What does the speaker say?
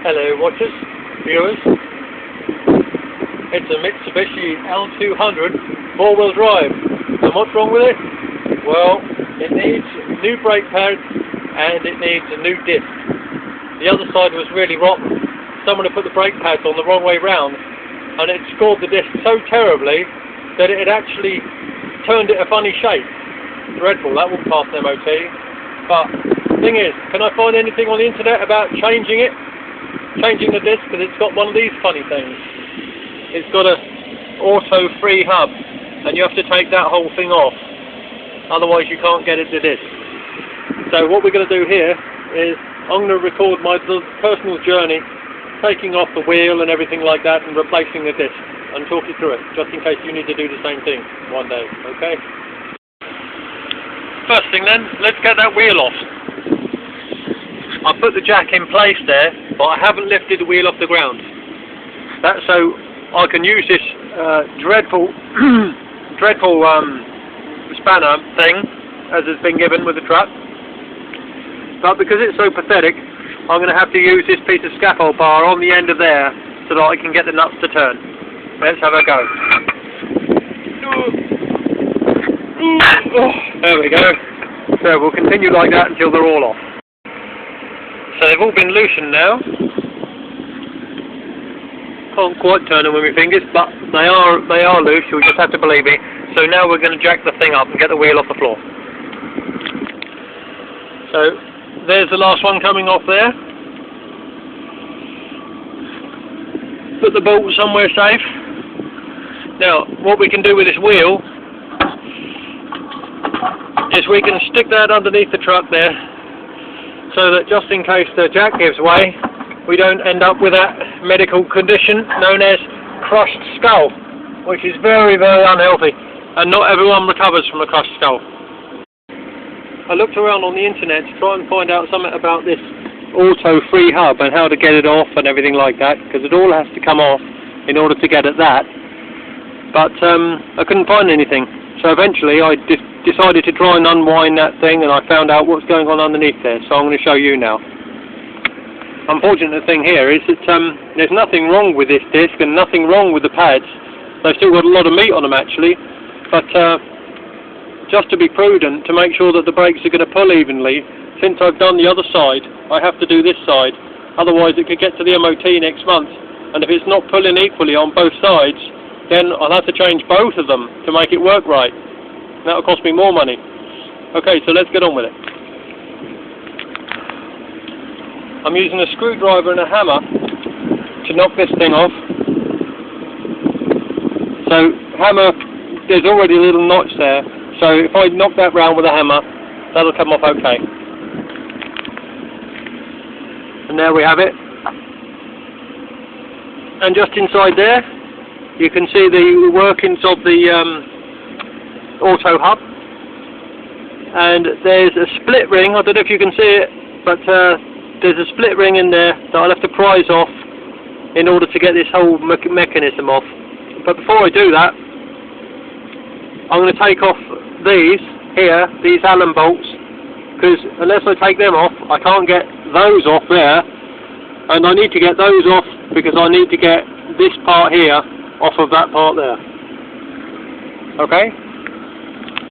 Hello watchers, viewers. It's a Mitsubishi L200 4-wheel drive. And what's wrong with it? Well, it needs new brake pads and it needs a new disc. The other side was really rotten. Someone had put the brake pads on the wrong way round and it scored the disc so terribly that it had actually turned it a funny shape. Dreadful, that wouldn't pass an MOT. But the thing is, can I find anything on the internet about changing it? Changing the disc, because it's got one of these funny things. It's got a auto free hub and you have to take that whole thing off, otherwise you can't get it to disc. So what we're going to do here is I'm going to record my personal journey, taking off the wheel and everything like that and replacing the disc, and talk you through it, just in case you need to do the same thing one day, okay? First thing then, let's get that wheel off. I put the jack in place there, but I haven't lifted the wheel off the ground. That's so I can use this dreadful spanner thing, as has been given with the truck. But because it's so pathetic, I'm going to have to use this piece of scaffold bar on the end of there, so that I can get the nuts to turn. Let's have a go. There we go. So we'll continue like that until they're all off. So they've all been loosened now. Can't quite turn them with my fingers, but they are loose. You'll just have to believe me. So now we're going to jack the thing up and get the wheel off the floor. So there's the last one coming off there. Put the bolt somewhere safe. Now what we can do with this wheel is we can stick that underneath the truck there, so that just in case the jack gives way, we don't end up with that medical condition known as crushed skull, which is very, very unhealthy, and not everyone recovers from a crushed skull. I looked around on the internet to try and find out something about this auto free hub and how to get it off and everything like that, because it all has to come off in order to get at that, but I couldn't find anything. So eventually I decided to try and unwind that thing, and I found out what's going on underneath there, so I'm going to show you now. Unfortunate thing here is that there's nothing wrong with this disc and nothing wrong with the pads. They've still got a lot of meat on them actually, but just to be prudent, to make sure that the brakes are going to pull evenly, since I've done the other side, I have to do this side, otherwise it could get to the MOT next month, and if it's not pulling equally on both sides, then I'll have to change both of them to make it work right. That'll cost me more money. Okay, so let's get on with it. I'm using a screwdriver and a hammer to knock this thing off. So, hammer, there's already a little notch there, so if I knock that round with a hammer, that'll come off okay. And there we have it. And just inside there, you can see the workings of the auto hub, and there's a split ring. I don't know if you can see it, but there's a split ring in there that I'll have to prise off in order to get this whole mechanism off. But before I do that, I'm going to take off these Allen bolts, because unless I take them off, I can't get those off there, and I need to get those off because I need to get this part here off of that part there. Okay?